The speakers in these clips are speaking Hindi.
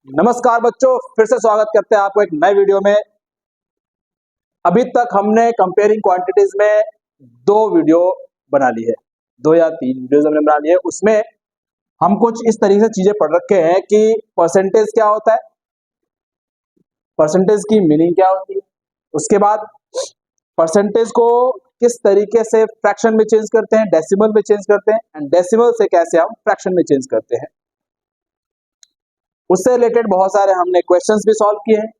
नमस्कार बच्चों, फिर से स्वागत करते हैं आपको एक नए वीडियो में। अभी तक हमने कंपेयरिंग क्वांटिटीज में 2 वीडियो बना ली है, 2 या 3 वीडियोस हमने बना ली है। उसमें हम कुछ इस तरीके से चीजें पढ़ रखे हैं कि परसेंटेज क्या होता है, परसेंटेज की मीनिंग क्या होती है, उसके बाद परसेंटेज को किस तरीके से फ्रैक्शन में चेंज करते हैं, डेसिमल में चेंज करते हैं, एंड डेसिमल से कैसे हम फ्रैक्शन में चेंज करते हैं। उससे रिलेटेड बहुत सारे हमने क्वेश्चंस भी सॉल्व किए हैं।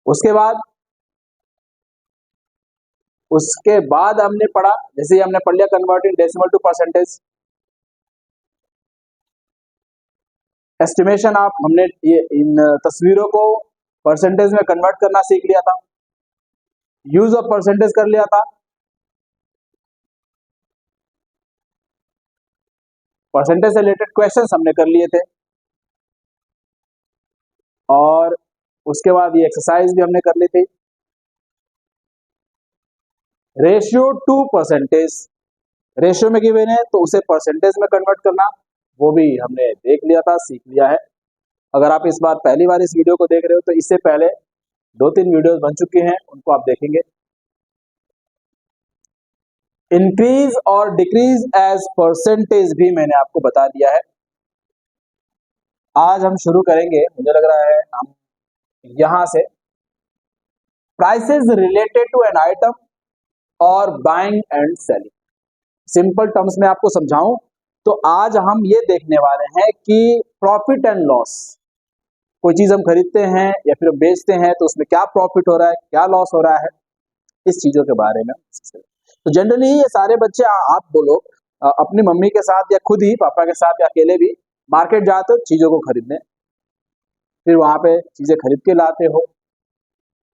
उसके बाद हमने पढ़ा, जैसे हमने पढ़ लिया converting decimal to percentage, estimation आप हमने ये इन तस्वीरों को परसेंटेज में कन्वर्ट करना सीख लिया था, यूज ऑफ परसेंटेज कर लिया था, परसेंटेज से रिलेटेड क्वेश्चंस हमने कर लिए थे, और उसके बाद ये एक्सरसाइज भी हमने कर ली थी। रेशियो टू परसेंटेज, रेशियो में गिवन है तो उसे परसेंटेज में कन्वर्ट करना, वो भी हमने देख लिया था, सीख लिया है। अगर आप इस बार पहली बार इस वीडियो को देख रहे हो तो इससे पहले 2-3 वीडियोस बन चुके हैं, उनको आप देखेंगे। इंक्रीज और डिक्रीज एज परसेंटेज भी मैंने आपको बता दिया है। आज हम शुरू करेंगे, मुझे लग रहा है हम यहां से, prices related to an item और buying and selling. Simple terms में आपको समझाऊं तो आज हम ये देखने वाले हैं कि प्रॉफिट एंड लॉस, कोई चीज हम खरीदते हैं या फिर बेचते हैं तो उसमें क्या प्रॉफिट हो रहा है, क्या लॉस हो रहा है, इस चीजों के बारे में। तो जनरली ये सारे बच्चे, आप बोलो अपनी मम्मी के साथ या खुद ही पापा के साथ या अकेले भी मार्केट जाते हो चीजों को खरीदने, फिर वहां पे चीजें खरीद के लाते हो,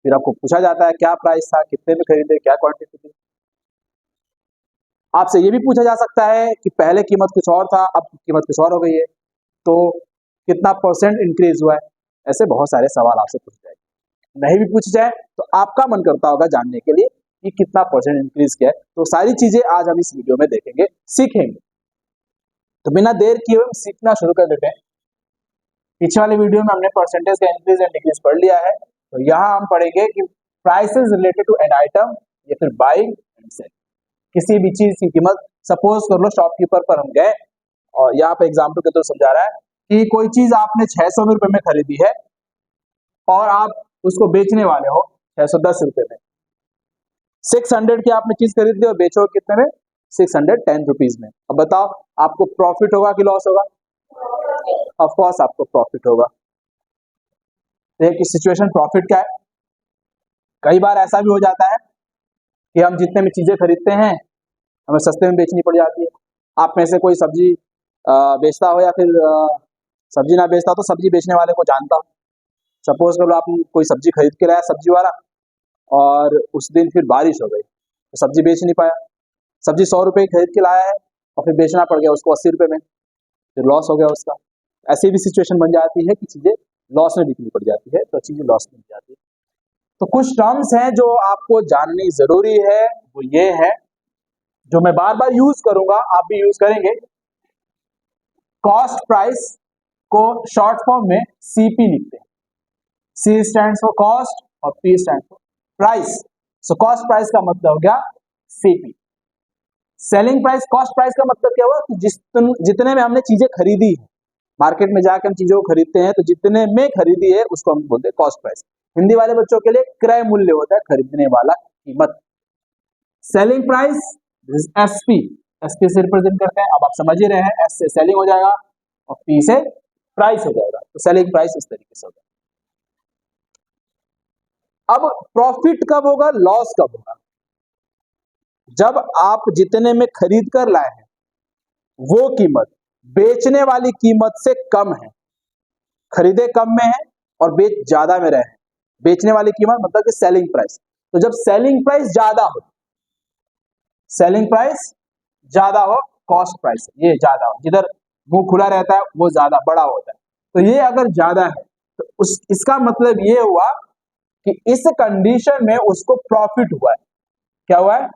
फिर आपको पूछा जाता है क्या प्राइस था, कितने में खरीदे, क्या क्वांटिटी थी। आपसे ये भी पूछा जा सकता है कि पहले कीमत कुछ और था, अब कीमत कुछ और हो गई है, तो कितना परसेंट इंक्रीज हुआ है। ऐसे बहुत सारे सवाल आपसे पूछ जाए, नहीं भी पूछ जाए तो आपका मन करता होगा जानने के लिए कि कितना परसेंट इंक्रीज किया है। तो सारी चीजें आज हम इस वीडियो में देखेंगे, सीखेंगे। तो बिना देर किए हुए सीखना शुरू कर देते हैं। पीछे वाले वीडियो में हमने परसेंटेज का इंक्रीज एंड डिक्रीज पढ़ लिया है, तो यहाँ हम पढ़ेंगे कि prices related to an item या फिर बाइंग एंड सेलिंग, किसी भी चीज की कीमत। सपोज कर लो शॉपकीपर पर हम गए और यहाँ पे एग्जाम्पल के तौर समझा रहा है कि कोई चीज आपने 600 रुपए में खरीदी है और आप उसको बेचने वाले हो 610 रुपए में। 600 की आपने चीज खरीद ली और बेचो कितने में, 610 रुपीज में। अब बताओ आपको प्रॉफिट होगा कि लॉस होगा? ऑफ कोर्स आपको प्रॉफिट होगा। देखिए सिचुएशन प्रॉफिट क्या है। कई बार ऐसा भी हो जाता है कि हम जितने में चीजें खरीदते हैं हमें सस्ते में बेचनी पड़ जाती है। आप में से कोई सब्जी बेचता हो या फिर सब्जी ना बेचता हो तो सब्जी बेचने वाले को जानता हो। सपोज करो आप कोई सब्जी खरीद के लाया सब्जी वाला, और उस दिन फिर बारिश हो गई तो सब्जी बेच नहीं पाया। सब्जी 100 रुपए की खरीद के लाया है और फिर बेचना पड़ गया उसको 80 रुपए में, फिर लॉस हो गया उसका। ऐसी भी सिचुएशन बन जाती है कि चीजें लॉस में बिकनी पड़ जाती है, तो चीजें लॉस में जाती है। तो कुछ टर्म्स हैं जो आपको जाननी जरूरी है, वो ये है जो मैं बार बार यूज करूंगा, आप भी यूज करेंगे। कॉस्ट प्राइस को शॉर्ट फॉर्म में सीपी लिखते हैं। सी स्टैंड्स फॉर कॉस्ट और P stands for price. So cost price का मतलब हो गया CP. Selling price, cost price का मतलब क्या हुआ कि जितने में हमने चीजें खरीदी है, मार्केट में जाकर हम चीजों को खरीदते हैं तो जितने में खरीदी है उसको हम बोलते हैं कॉस्ट प्राइस। हिंदी वाले बच्चों के लिए क्रय मूल्य होता है, खरीदने वाला कीमत। सेलिंग प्राइस एसपी, एसपी से रिप्रेजेंट करते हैं। अब आप समझ ही रहे हैं, एस से सेलिंग हो जाएगा और पी से प्राइस हो जाएगा, तो सेलिंग प्राइस इस तरीके से होगा। अब प्रॉफिट कब होगा, लॉस कब होगा? जब आप जितने में खरीद कर लाए हैं वो कीमत बेचने वाली कीमत से कम है। खरीदे कम में है और बेच ज्यादा में रहे हैं। बेचने वाली कीमत मतलब कि सेलिंग प्राइस। तो जब सेलिंग प्राइस ज्यादा हो, सेलिंग प्राइस ज्यादा हो, कॉस्ट प्राइस ये ज्यादा हो, जिधर मुंह खुला रहता है वो ज्यादा बड़ा होता है। तो ये अगर ज्यादा है तो इसका मतलब ये हुआ कि इस कंडीशन में उसको प्रॉफिट हुआ है। क्या हुआ है?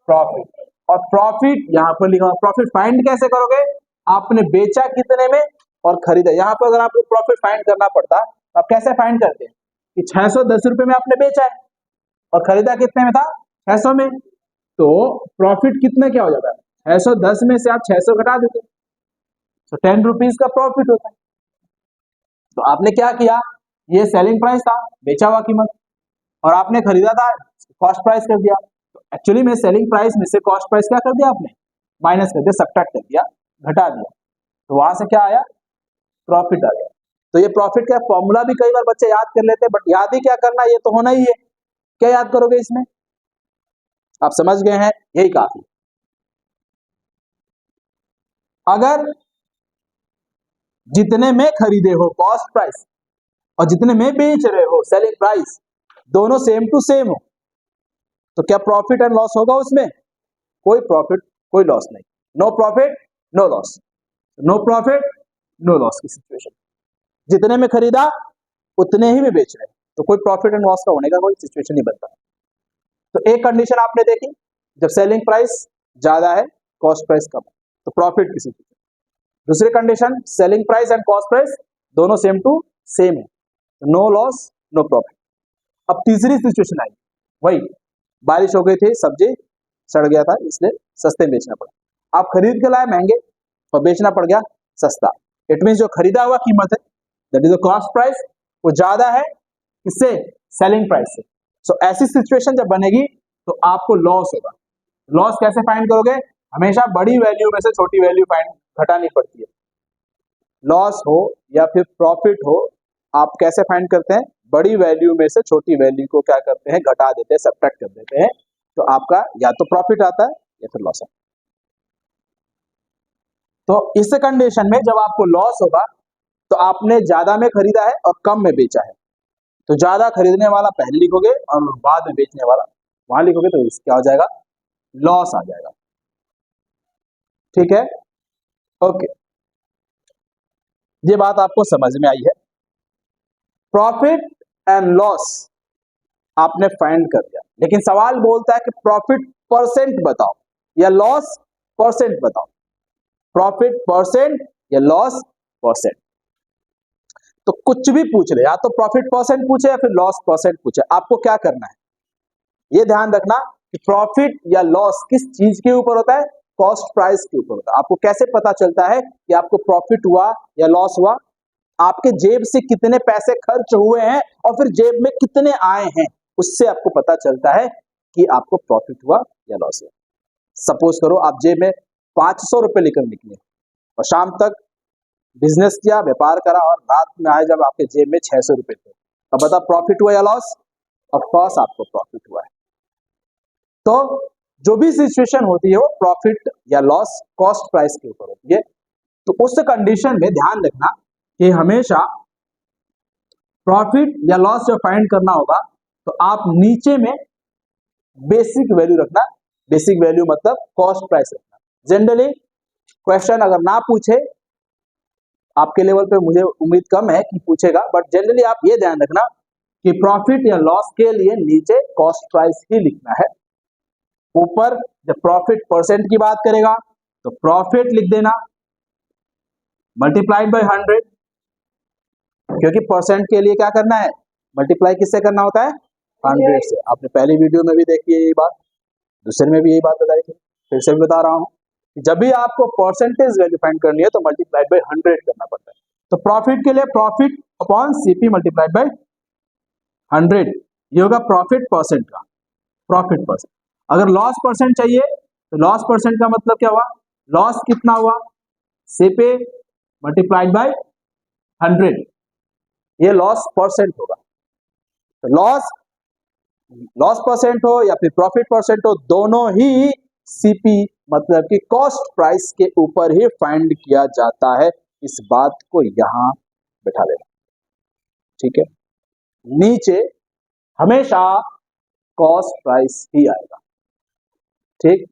प्रॉफिट। और प्रॉफिट यहां पर लिखा हुआ, प्रॉफिट फाइंड कैसे करोगे? आपने बेचा कितने में और खरीदा। यहाँ पर अगर आपको प्रॉफिट फाइंड करना पड़ता तो आप कैसे फाइंड करते हैं कि 610 रुपए में आपने बेचा है और खरीदा कितने में था, 600 में, तो प्रॉफिट कितने क्या हो जाता है, 610 में से आप 600 घटा देते, तो 10 रुपीज का प्रॉफिट होता है। तो आपने क्या किया, ये सेलिंग प्राइस था, बेचा हुआ कीमत, और आपने खरीदा था, कॉस्ट प्राइस कर दिया। तो एक्चुअली में सेलिंग प्राइस में से कॉस्ट प्राइस क्या कर दिया आपने, माइनस कर दिया, सब्ट्रैक्ट कर दिया, घटा दिया, तो वहां से क्या आया, प्रॉफिट आ गया। तो ये प्रॉफिट का फॉर्मूला भी कई बार बच्चे याद कर लेते हैं, बट याद ही क्या करना, ये तो होना ही है, क्या याद करोगे इसमें, आप समझ गए हैं, यही काफी। अगर जितने में खरीदे हो कॉस्ट प्राइस और जितने में बेच रहे हो सेलिंग प्राइस, दोनों सेम टू सेम हो, तो क्या प्रॉफिट एंड लॉस होगा उसमें, कोई प्रॉफिट कोई लॉस नहीं, no profit no loss, no profit no loss की सिचुएशन। जितने में खरीदा उतने ही में बेच रहे हैं, तो कोई प्रॉफिट एंड लॉस का होने का कोई सिचुएशन नहीं बनता। तो एक कंडीशन आपने देखी, जब सेलिंग प्राइस ज्यादा है कॉस्ट प्राइस कम है, तो प्रॉफिट की सिचुएशन। दूसरी condition, selling price and cost price दोनों सेम टू सेम है, नो लॉस नो प्रॉफिट। अब तीसरी सिचुएशन आई, वही बारिश हो गई थी, सब्जी सड़ गया था, इसलिए सस्ते में बेचना पड़ा। आप खरीद के लाए महंगे और बेचना पड़ गया सस्ता। इट मीन जो खरीदा हुआ कीमत है, that is the cost price, वो ज्यादा है इससे, सेलिंग प्राइस से। सो ऐसी सिचुएशन जब बनेगी तो आपको लॉस होगा। लॉस कैसे फाइंड करोगे, हमेशा बड़ी वैल्यू में से छोटी वैल्यू फाइंड घटानी पड़ती है। लॉस हो या फिर प्रॉफिट हो, आप कैसे फाइंड करते हैं, बड़ी वैल्यू में से छोटी वैल्यू को क्या करते हैं, घटा देते हैं, सब्ट्रैक्ट कर देते हैं, तो आपका या तो प्रॉफिट आता है या फिर लॉस आता है। तो इस कंडीशन में जब आपको लॉस होगा तो आपने ज्यादा में खरीदा है और कम में बेचा है, तो ज्यादा खरीदने वाला पहले लिखोगे और बाद में बेचने वाला वहां लिखोगे, तो इस क्या हो जाएगा, लॉस आ जाएगा। ठीक है, ओके, ये बात आपको समझ में आई है। प्रॉफिट एंड लॉस आपने फाइंड कर दिया, लेकिन सवाल बोलता है कि प्रॉफिट परसेंट बताओ या लॉस परसेंट बताओ, प्रॉफिट परसेंट या लॉस परसेंट। तो कुछ भी पूछ ले, या तो प्रॉफिट परसेंट पूछे या फिर लॉस परसेंट पूछे, आपको क्या करना है, ये ध्यान रखना कि प्रॉफिट या लॉस किस चीज के ऊपर होता है, कॉस्ट प्राइस के ऊपर होता है। आपको कैसे पता चलता है कि आपको प्रॉफिट हुआ या लॉस हुआ, आपके जेब से कितने पैसे खर्च हुए हैं और फिर जेब में कितने आए हैं, उससे आपको पता चलता है कि आपको प्रॉफिट हुआ या लॉस हुआ। सपोज करो आप जेब में 500 रुपए लेकर निकले और शाम तक बिजनेस किया, व्यापार करा, और रात में आए जब आपके जेब में 600 रुपए थे, अब बता प्रॉफिट हुआ या लॉस, ऑफ कोर्स आपको प्रॉफिट हुआ है। तो जो भी सिचुएशन होती है वो प्रॉफिट या लॉस कॉस्ट प्राइस के ऊपर होती है। तो उस कंडीशन में ध्यान रखना कि हमेशा प्रॉफिट या लॉस जब फाइंड करना होगा तो आप नीचे में बेसिक वैल्यू रखना, बेसिक वैल्यू मतलब कॉस्ट प्राइस रखना। जनरली क्वेश्चन अगर ना पूछे, आपके लेवल पे मुझे उम्मीद कम है कि पूछेगा, बट जनरली आप ये ध्यान रखना कि प्रॉफिट या लॉस के लिए नीचे कॉस्ट प्राइस ही लिखना है, ऊपर जब प्रॉफिट परसेंट की बात करेगा तो प्रॉफिट लिख देना मल्टीप्लाइड बाय 100, क्योंकि परसेंट के लिए क्या करना है, मल्टीप्लाई किससे करना होता है, 100 से। आपने पहली वीडियो में भी देखी है ये बात, दूसरे में भी यही बात बताई थी, फिर से भी बता रहा हूं, जब भी आपको परसेंटेज वैल्यू फाइंड करनी है तो मल्टीप्लाइड बाय 100 करना पड़ता है। तो प्रॉफिट के लिए profit upon CP multiplied by 100, ये होगा प्रॉफिट परसेंट का, प्रॉफिट परसेंट। अगर लॉस परसेंट चाहिए तो लॉस परसेंट का मतलब क्या हुआ, लॉस कितना हुआ, सीपी मल्टीप्लाइड बाय 100, ये लॉस परसेंट होगा। तो लॉस परसेंट हो या फिर प्रॉफिट परसेंट हो, दोनों ही सीपी मतलब कि कॉस्ट प्राइस के ऊपर ही फाइंड किया जाता है। इस बात को यहां बैठा लेना, ठीक है। नीचे हमेशा कॉस्ट प्राइस ही आएगा, ठीक।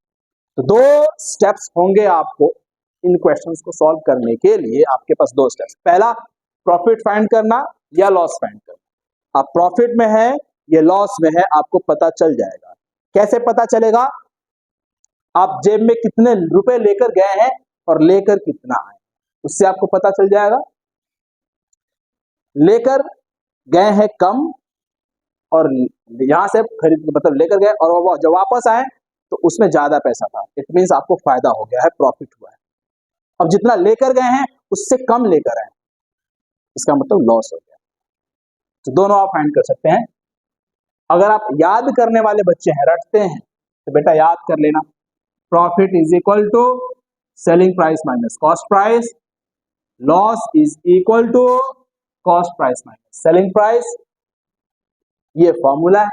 तो 2 स्टेप्स होंगे आपको इन क्वेश्चंस को सॉल्व करने के लिए, आपके पास 2 स्टेप्स। पहला प्रॉफिट फाइंड करना या लॉस फाइंड करना। आप प्रॉफिट में है या लॉस में है आपको पता चल जाएगा। कैसे पता चलेगा, आप जेब में कितने रुपए लेकर गए हैं और लेकर कितना आए। उससे आपको पता चल जाएगा। लेकर गए हैं कम और यहां से खरीद मतलब लेकर गए और वो जब वापस आए तो उसमें ज्यादा पैसा था, इट मीन्स आपको फायदा हो गया है, प्रॉफिट हुआ है। अब जितना लेकर गए हैं उससे कम लेकर आए, इसका मतलब लॉस हो गया। तो दोनों आप फाइंड कर सकते हैं। अगर आप याद करने वाले बच्चे हैं, रटते हैं, तो बेटा याद कर लेना, profit is equal to selling price minus cost price, loss is equal to cost price minus selling price. ये फॉर्मूला है,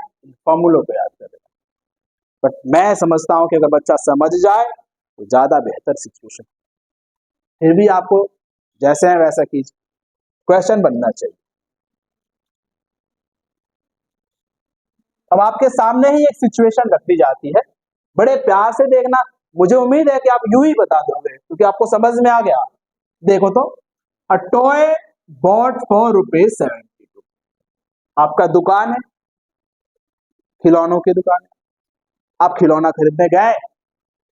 फॉर्मूलों को याद कर लेना। बट मैं समझता हूं कि अगर बच्चा समझ जाए तो ज्यादा बेहतर सिचुएशन। फिर भी आपको जैसे है वैसा कीजिए, क्वेश्चन बनना चाहिए। अब आपके सामने ही एक सिचुएशन रखी जाती है, बड़े प्यार से देखना, मुझे उम्मीद है कि आप यूं ही बता दोगे क्योंकि आपको समझ में आ गया। देखो तो, अ टॉय बॉट फॉर ₹72। आपका दुकान है, खिलौनों की दुकान है, आप खिलौना खरीदने गए,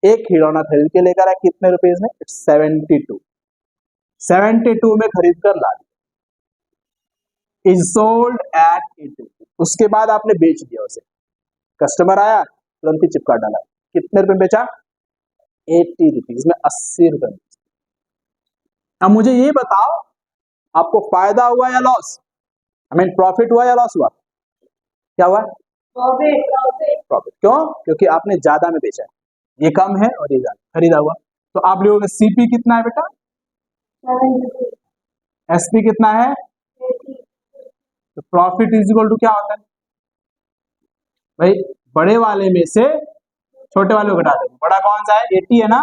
एक खिलौना खरीद के लेकर आए, कितने रुपीज में? 72 में खरीद कर ला दिया, इज सोल्ड एट 80। उसके बाद आपने बेच दिया उसे, कस्टमर आया तुरंत ही चिपका डाला, कितने रुपए में बेचा? 80 रुपीज में, 80 रुपए में। अब मुझे ये बताओ, आपको फायदा हुआ या लॉस? आई मीन प्रॉफिट हुआ या लॉस हुआ? क्या हुआ? प्रॉफिट। क्यों? क्योंकि आपने ज्यादा में बेचा है, ये कम है और ये ज्यादा खरीदा हुआ। तो आप लोगों का सीपी कितना है बेटा? एसपी कितना है? तो प्रॉफिट इज इक्वल टू क्या होता है भाई? बड़े वाले में से छोटे वाले को घटा देंगे। बड़ा कौन सा है? 80 है ना,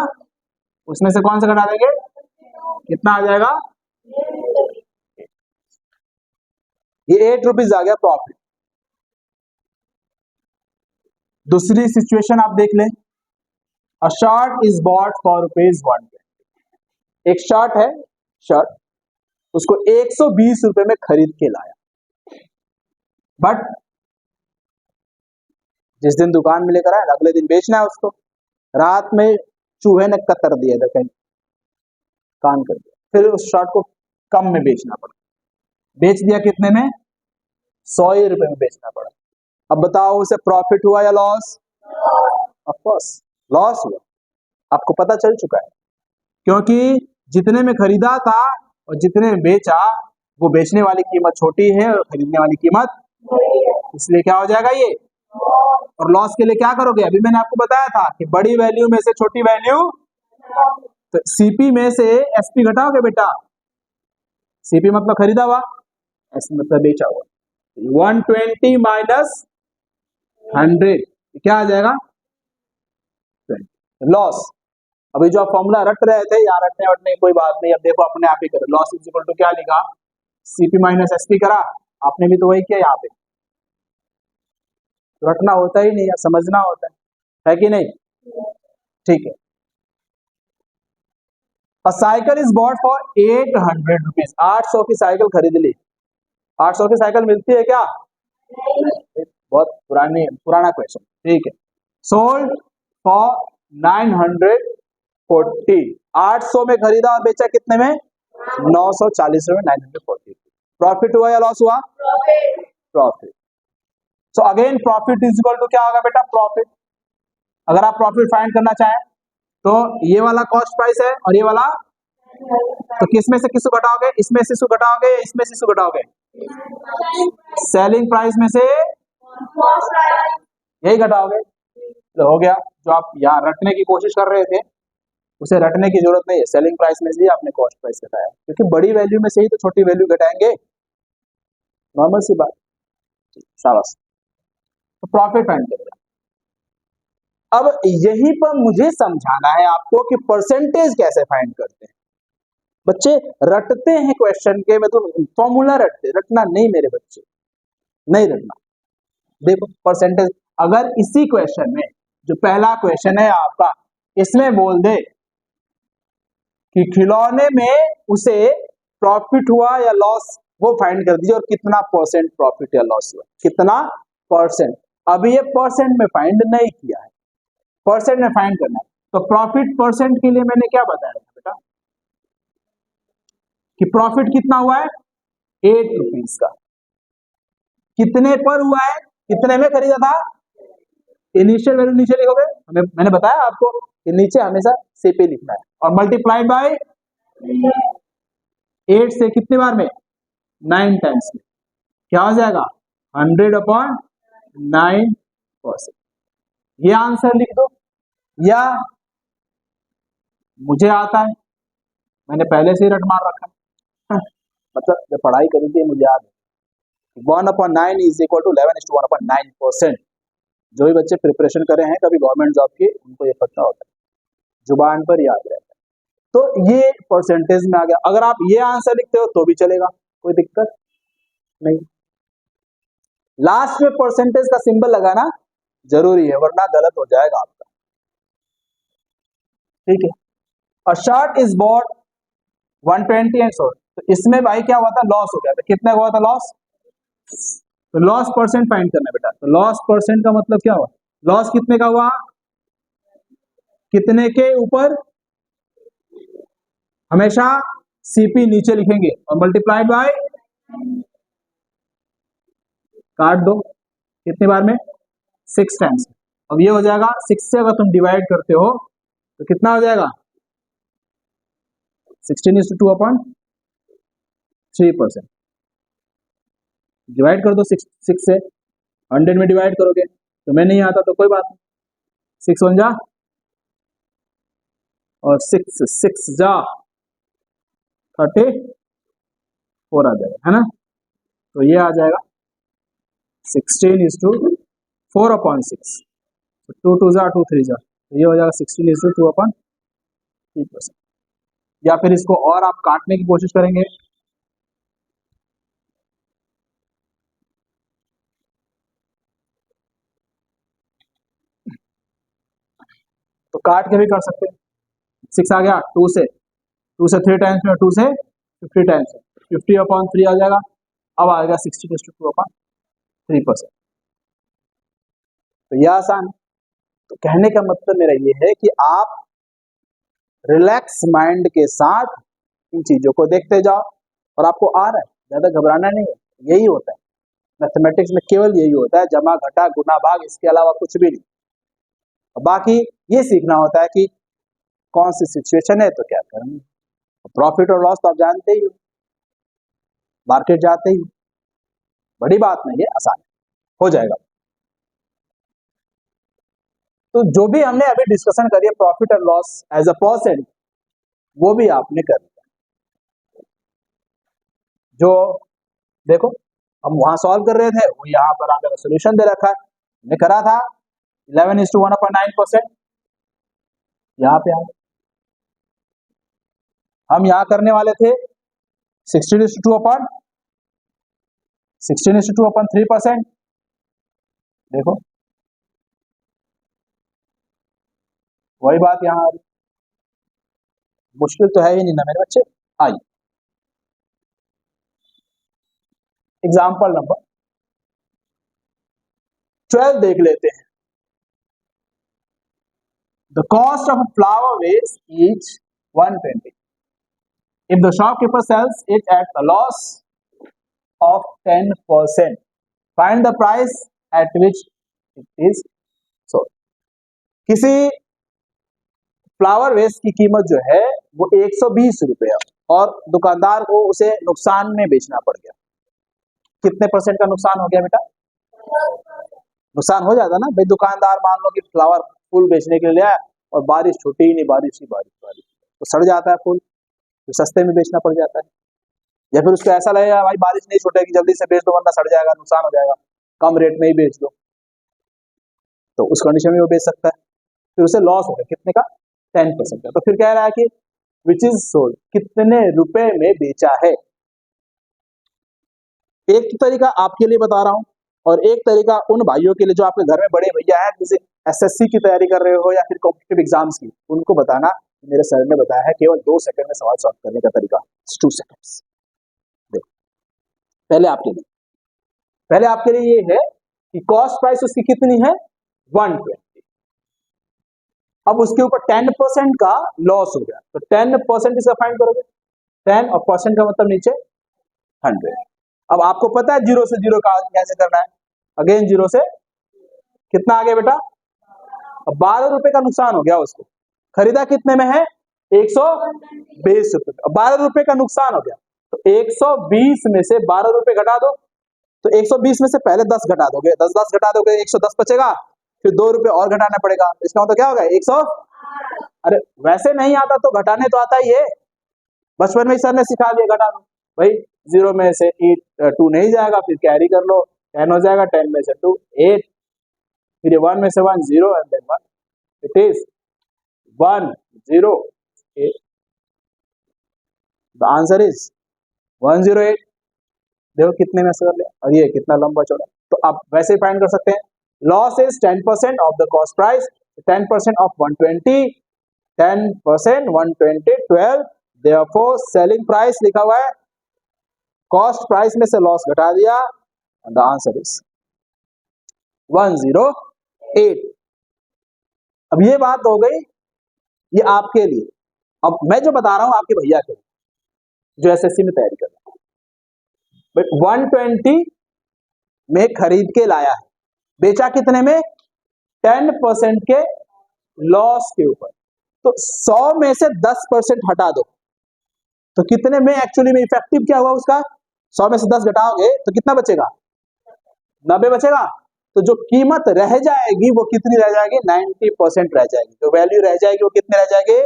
उसमें से कौन सा घटा देंगे? कितना आ जाएगा? ये 8 रुपीज आ गया प्रॉफिट। दूसरी सिचुएशन आप देख लें, अ शर्ट इज बॉट फॉर ₹120। एक शर्ट है, शर्ट उसको 120 रुपए में खरीद के लाया, बट जिस दिन दुकान में लेकर आया अगले दिन बेचना है उसको, रात में चूहे ने कतर दिया था, कहीं कान कर दिया, फिर उस शर्ट को कम में बेचना पड़ा। बेच दिया कितने में? 100 रुपए में बेचना पड़ा। अब बताओ उसे प्रॉफिट हुआ या लॉस? ऑफ कोर्स लॉस हुआ। आपको पता चल चुका है, क्योंकि जितने में खरीदा था और जितने में बेचा, वो बेचने वाली कीमत छोटी है और खरीदने वाली कीमत, इसलिए क्या हो जाएगा ये? और लॉस के लिए क्या करोगे? अभी मैंने आपको बताया था कि बड़ी वैल्यू में से छोटी वैल्यू, तो सीपी में से एसपी घटाओगे बेटा। सीपी मतलब खरीदा हुआ, एसपी मतलब बेचा हुआ। 120 माइनस 100 क्या आ जाएगा? 20 लॉस। अभी जो आप फॉर्मूला रट रहे थे, यहाँ रटने वटने की कोई बात नहीं, अब देखो अपने आप ही करो। लॉस इज इक्वल टू क्या लिखा? सीपी माइनस एसपी करा, आपने भी तो वही किया यहाँ पे। रटना होता ही नहीं है, समझना होता है कि नहीं? ठीक है। अ cycle is bought for 800 rupees. 800 की साइकिल खरीद ली। 800 की साइकिल मिलती है क्या? बहुत पुराना क्वेश्चन। ठीक है। Sold for 940। 800 में खरीदा और बेचा कितने में? 940 रुपए, 940। प्रॉफिट हुआ या लॉस हुआ? Profit. So again profit is equal to क्या होगा बेटा? प्रॉफिट। अगर आप प्रॉफिट फाइंड करना चाहें तो ये वाला कॉस्ट प्राइस है और ये वाला, तो किस में से किसको घटाओगे? इसमें से इसको घटाओगे, इसमें से इसको घटाओगे? सेलिंग प्राइस में से यही घटाओगे, तो हो गया। जो आप यहाँ रटने की कोशिश कर रहे थे, उसे रटने की जरूरत नहीं है। सेलिंग प्राइस में से ही आपने कॉस्ट प्राइस घटाया, क्योंकि बड़ी वैल्यू में से ही तो छोटी वैल्यू घटाएंगे, नॉर्मल सी बात। शाबाश। तो प्रॉफिट फाइंड करेगा। अब यहीं पर मुझे समझाना है आपको कि परसेंटेज कैसे फाइंड करते हैं। बच्चे रटते हैं क्वेश्चन के, मैं तो फॉर्मूला रटते, रटना नहीं मेरे बच्चे, नहीं रटना। देखो परसेंटेज, अगर इसी क्वेश्चन में जो पहला क्वेश्चन है आपका, इसमें बोल दे कि खिलौने में उसे प्रॉफिट हुआ या लॉस, वो फाइंड कर दीजिए, और कितना परसेंट प्रॉफिट या लॉस हुआ, कितना परसेंट। अभी ये परसेंट में फाइंड नहीं किया है, परसेंट में फाइंड करना है। तो प्रॉफिट परसेंट के लिए मैंने क्या बताया था बेटा? कि प्रॉफिट कितना हुआ है 8 रुपीज का। कितने पर हुआ है, कितने में खरीदा था, इनिशियल वैल्यू नीचे लिखोगे, मैंने बताया आपको कि नीचे हमेशा सीपी लिखना है, और मल्टीप्लाइड बाय 8 से कितने बार में 9 टाइम्स में, क्या हो जाएगा 100/9%। ये आंसर लिख दो, या मुझे आता है, मैंने पहले से ही रट मार रखा है मतलब जब पढ़ाई करी थी मुझे याद है 1/9 इज इक्वल टू 11:1/9%। जो भी बच्चे प्रिपरेशन करे हैं कभी गवर्नमेंट जॉब की, उनको ये पता होता है, जुबान पर याद रहता है। तो ये परसेंटेज में आ गया। अगर आप ये आंसर लिखते हो तो भी चलेगा, कोई दिक्कत नहीं। लास्ट में परसेंटेज का सिंबल लगाना जरूरी है, वरना गलत हो जाएगा आपका, ठीक है। और shirt is bought 120 and so, तो इसमें भाई क्या हुआ था, लॉस हो गया था। कितना हुआ था लॉस, तो लॉस परसेंट फाइंड करना बेटा। तो लॉस परसेंट का मतलब क्या हुआ, लॉस कितने का हुआ, कितने के ऊपर, हमेशा सीपी नीचे लिखेंगे और मल्टीप्लाइड बाय, काट दो कितने बार में 6 टाइम्स। अब ये हो जाएगा 6 से अगर तुम डिवाइड करते हो तो कितना हो जाएगा 16:2/3%। डिवाइड कर दो 6 से, 100 में डिवाइड करोगे तो मैं नहीं आता तो कोई बात नहीं, 6 1 जा और 6 6 जा 34 आ जाएगा, है ना। तो ये आ जाएगा 16:4/6, 2 2 जा 2 3 जा, तो ये हो जाएगा 16:2/3%। या फिर इसको और आप काटने की कोशिश करेंगे, तो काट के भी कर सकते हैं। 6 आ गया 2 से 3 टाइम्स में, 2 से 50 टाइम्स में, 50/3 आ जाएगा। अब आएगा 16:2/3%। तो यह आसान। तो कहने का मतलब मेरा ये है कि आप रिलैक्स माइंड के साथ इन चीजों को देखते जाओ, और आपको आ रहा है, ज्यादा घबराना नहीं है। यही होता है मैथमेटिक्स में, केवल यही होता है, जमा घटा गुना भाग, इसके अलावा कुछ भी नहीं। बाकी ये सीखना होता है कि कौन सी सिचुएशन है तो क्या करेंगे। प्रॉफिट और लॉस तो आप जानते ही हो, मार्केट जाते ही, बड़ी बात नहीं है, आसान हो जाएगा। तो जो भी हमने अभी डिस्कशन करी है प्रॉफिट और लॉस एज अ परसेंट, वो भी आपने कर लिया। जो देखो हम वहां सॉल्व कर रहे थे, वो यहाँ पर आकर सोल्यूशन दे रखा है, हमने करा था 11:1/9%, यहाँ पे हम यहाँ करने वाले थे 16:2/3%। देखो वही बात यहाँ आ रही, मुश्किल तो है ही नहीं ना मेरे बच्चे। आइए एग्जाम्पल नंबर 12 देख लेते हैं। The cost of flower vase is 120 if the shopkeeper sells it at a loss of 10%, find the price at which it is sold। किसी फ्लावर वेस्ट की कीमत जो है वो 120 रुपया, और दुकानदार को उसे नुकसान में बेचना पड़ गया। कितने परसेंट का नुकसान हो गया बेटा, नुकसान हो जाता ना भाई। दुकानदार मान लो कि फ्लावर फूल बेचने के लिए आया और बारिश छूटी ही नहीं, बारिश ही बारिश बारिश, तो सड़ जाता है फूल, तो सस्ते में बेचना पड़ जाता है। या फिर उसको ऐसा लगेगा भाई बारिश नहीं छूटेगी, जल्दी से बेच दो वरना सड़ जाएगा, नुकसान हो जाएगा, कम रेट में ही बेच दो, तो उस कंडीशन में वो बेच सकता है। फिर उसे लॉस हो गया कितने का, 10% का। तो फिर कह रहा है कि विच इज सोल्ड, कितने रुपए में बेचा है। एक तो तरीका आपके लिए बता रहा हूं, और एक तरीका उन भाइयों के लिए जो आपके घर में बड़े भैया हैं, जैसे एसएससी की तैयारी कर रहे हो या फिर कॉम्पिटिटिव एग्जाम्स की, उनको बताना मेरे सर ने बताया है केवल 2 सेकंड में सवाल सॉल्व करने का तरीका, 2 सेकंड्स। देखो पहले आपके लिए ये है कि कॉस्ट प्राइस उसकी कितनी है 120, अब उसके ऊपर 10% का लॉस हो गया, तो 10% इसका फाइंड करोगे, 10 और परसेंट का मतलब नीचे 100। अब आपको पता है जीरो से जीरो का कैसे करना है, अगेन जीरो से कितना आ गया बेटा, अब 12 रुपए का नुकसान हो गया उसको, खरीदा कितने में है 120 रुपए, अब 12 रुपए का नुकसान हो गया, तो 120 में से 12 रुपए घटा दो, तो 120 में से पहले 10 घटा दोगे, 10 घटा दोगे 110 बचेगा, फिर 2 रुपए और घटाना पड़ेगा, इसका मतलब क्या होगा 100। अरे वैसे नहीं आता तो घटाने तो आता ही है, बचपन में ही सर ने सिखा दिया घटाना, भाई 0 में से 2 नहीं जाएगा, फिर कैरी कर लो, 10 हो जाएगा, 10 में से 2 8, फिर ये 1 में से 1 0 and then 1, it is 1 0 8, the answer is 108। देखो कितने में से कर लिया, और ये कितना लंबा चौड़ा, तो आप वैसे ही फाइंड कर सकते हैं, loss is 10% of the cost price, 10% of 120, 10% 120 12, therefore selling price लिखा हुआ है, कॉस्ट प्राइस में से लॉस घटा दिया, द आंसर इज 108। अब ये बात हो गई ये आपके लिए, अब मैं जो बता रहा हूं आपके भैया के लिए जो एसएससी में तैयारी कर रहा है, 120 में खरीद के लाया है, बेचा कितने में 10% के लॉस के ऊपर, तो 100 में से 10% हटा दो, तो कितने में एक्चुअली में इफेक्टिव क्या हुआ उसका, 100 में से 10 घटाओगे तो कितना बचेगा 90 बचेगा, तो जो कीमत रह जाएगी वो कितनी रह जाएगी 90% रह जाएगी, जो वैल्यू रह जाएगी वो कितने रह जाएगी,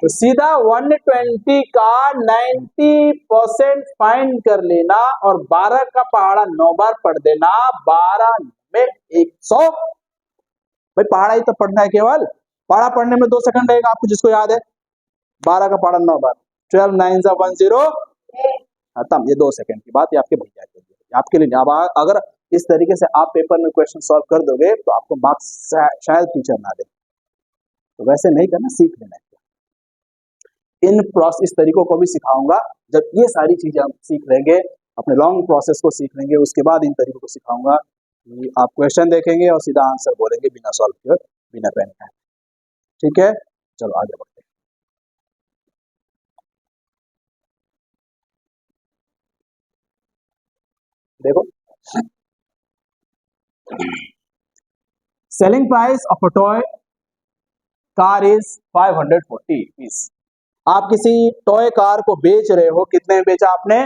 तो सीधा 120 का 90% फाइंड कर लेना और 12 का पहाड़ा 9 बार पढ़ देना, 12 में 100, भाई पहाड़ा ही तो पढ़ना है, केवल पहाड़ा पढ़ने में 2 सेकंड लगेगा आपको, जिसको याद है 12 का पहाड़ा 9 बार, 12 9 10 खत्म, ये 2 सेकंड की बात, ये आपके भैया के लिए, आपके लिए। अब अगर इस तरीके से आप पेपर में क्वेश्चन सॉल्व कर दोगे तो आपको मार्क्स शायद टीचर ना दे, तो वैसे नहीं करना, सीख लेना है। इन प्रोसेस, इस तरीकों को भी सिखाऊंगा, जब ये सारी चीजें हम सीख लेंगे, अपने लॉन्ग प्रोसेस को सीख लेंगे, उसके बाद इन तरीकों को सिखाऊंगा, आप क्वेश्चन देखेंगे और सीधा आंसर बोलेंगे बिना सॉल्व किए, बिना पेन का। ठीक है, चलो आगे बढ़ते हैं। देखो, selling price of a toy car is 540 rupees. आप किसी टॉय कार को बेच रहे हो, कितने में बेचा आपने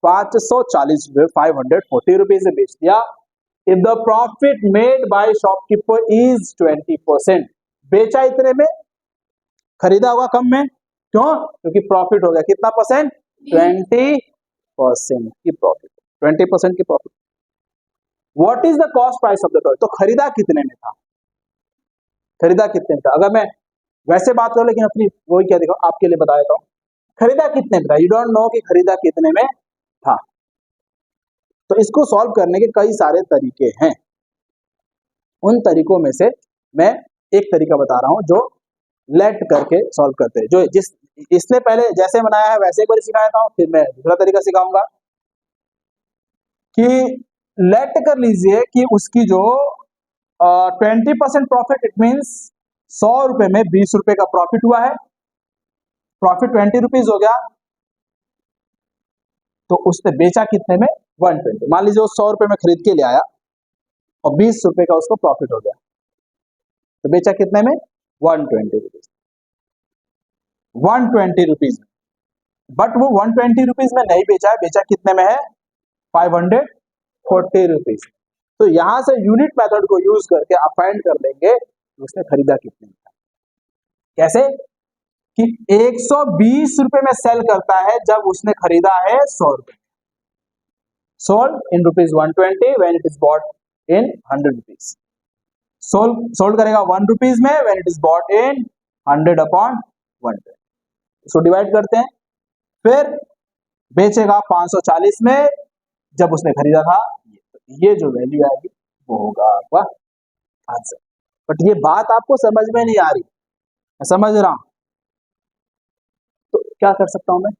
540 रुपए, 540 रुपीज में बेच दिया। If the profit made by shopkeeper is 20%, बेचा इतने में, खरीदा होगा कम में, क्यों, क्योंकि प्रॉफिट हो गया कितना परसेंट 20% की प्रॉफिट, 20% की profit. What is the cost price of the toy, तो खरीदा कितने में था, खरीदा कितने में था, अगर मैं वैसे बात करूं, लेकिन अपनी वही क्या, देखो आपके लिए बता देता हूं, खरीदा कितने में था, यू डोंट नो कि खरीदा कितने में था। तो इसको सॉल्व करने के कई सारे तरीके हैं, उन तरीकों में से मैं एक तरीका बता रहा हूं जो लेट करके सॉल्व करते हैं, जो जिस इसने पहले जैसे बनाया है वैसे एक बार सिखा देता हूं, फिर मैं दूसरा तरीका सिखाऊंगा कि लेट कर लीजिए कि उसकी जो 20% प्रॉफिट, इट मीन्स 100 रुपए में 20 रुपए का प्रॉफिट हुआ है, प्रॉफिट 20 रुपीज हो गया, तो उसने बेचा कितने में 120। मान लीजिए वो 100 रुपए में खरीद के ले आया और 20 रुपए का उसको प्रॉफिट हो गया, तो बेचा कितने में 120 रुपीज, 120 रुपीज में, बट वो 120 रुपीज में नहीं बेचा है, बेचा कितने में है 540 रुपीज। तो यहां से यूनिट मेथड को यूज करके आप फाइंड कर लेंगे उसने खरीदा कितने में, कैसे कि 120 रुपए में सेल करता है जब उसने खरीदा है 100 रुपए, sold in rupees 120 when it is bought in 100 rupees, sold करेगा 1 रुपीज में when it is bought in 100 upon 120, इसको डिवाइड करते हैं, फिर बेचेगा 540 में जब उसने खरीदा था, ये जो वैल्यू आएगी वो होगा आपका आंसर। बट ये बात आपको समझ में नहीं आ रही, मैं समझ रहा हूं, तो क्या कर सकता हूं मैं,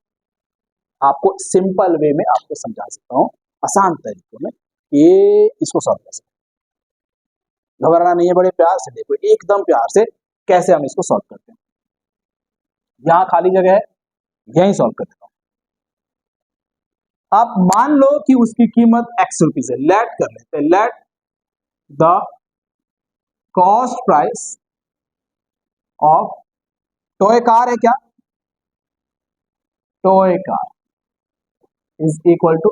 आपको सिंपल वे में आपको समझा सकता हूं, आसान तरीकों में, ये इसको सॉल्व कर सकते हैं। घबराना नहीं है, बड़े प्यार से देखो, एकदम प्यार से कैसे हम इसको सॉल्व करते हैं। यहां खाली जगह है, यही सॉल्व कर देता हूं। आप मान लो कि उसकी कीमत x रुपीज है, लेट कर लेते हैं, let the cost price of toy car है क्या, toy car is equal to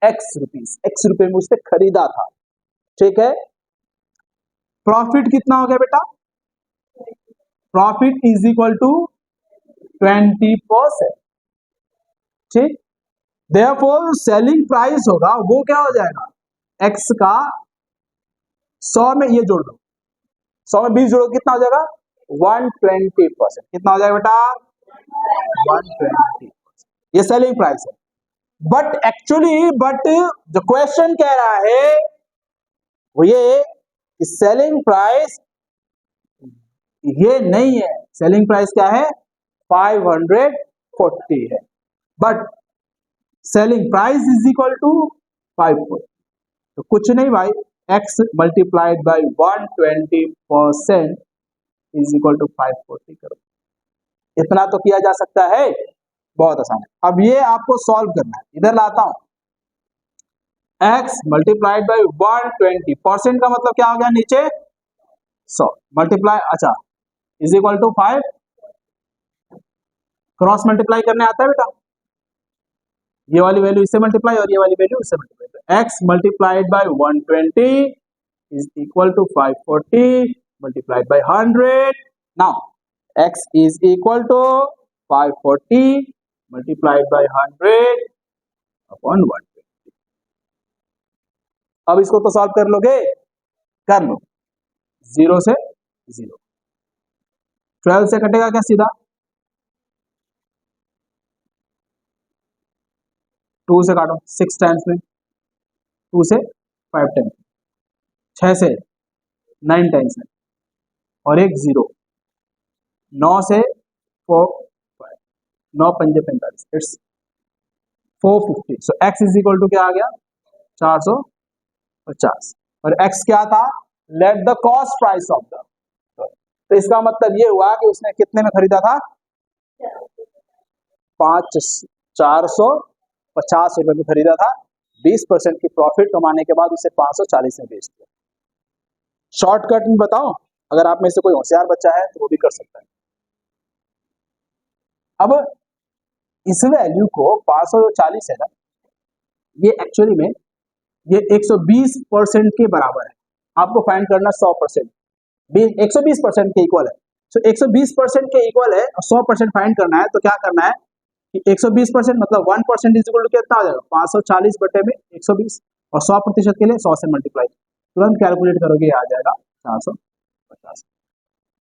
x rupees, x रुपए में उसने खरीदा था, ठीक है। प्रॉफिट कितना हो गया बेटा, प्रॉफिट इज इक्वल टू 20%, ठीक। देयरफॉर सेलिंग प्राइस होगा वो क्या हो जाएगा, x का 100 में ये जोड़ दो, 100 में 20 जोड़ो कितना हो जाएगा 120%, कितना हो जाएगा बेटा 120%, ये सेलिंग प्राइस है। बट एक्चुअली जो क्वेश्चन कह रहा है वो ये कि सेलिंग प्राइस ये नहीं है, सेलिंग प्राइस क्या है 540 है, but selling price is equal to 540, तो कुछ नहीं भाई, x multiplied by 120% is equal to 540 करो, इतना तो किया जा सकता है, बहुत आसान है। अब ये आपको सॉल्व करना है, इधर लाता हूं, x मल्टीप्लाइड बाई 120% का मतलब क्या हो गया नीचे 100 मल्टीप्लाई, अच्छा is equal to 5, cross multiply करने आता है बेटा, ये वाली वैल्यू इससे मल्टीप्लाई और ये वाली वैल्यू इससे multiply, x multiplied by 120 is equal to 540 multiplied by 100, now x is equal to 540 multiplied by 100 upon 120। अब इसको तो सॉल्व कर लोगे, कर लो, 0 से 0, 12 से कटेगा क्या सीधा, 2 से काटो, 6 टाइम्स में, 2 से 5 टाइम्स, 6 से 9 टाइम्स में, और एक 0, 9 से 4 5, 9 पंजे 45, it's 450, so x is equal to क्या आ गया 450, और x क्या था, let the cost price of the, तो इसका मतलब ये हुआ कि उसने कितने में खरीदा था 450 रुपए में खरीदा था, 20% की प्रॉफिट कमाने के बाद उसे 540 में बेच दिया। शॉर्टकट में बताओ, अगर आप में से कोई होशियार बच्चा है तो वो भी कर सकता है। अब इस वैल्यू को 540 है ना, ये एक्चुअली में ये 120% के बराबर है, आपको फाइंड करना 100%, 120% के इक्वल है, तो 120% के इक्वल है और 100% फाइंड करना है, तो क्या करना है कि 120% मतलब 1% इज इक्वल टू कितना आ जाएगा 540 बटे में 120, और 100% के लिए 100 से मल्टीप्लाई, तुरंत कैलकुलेट करोगे आ जाएगा 450।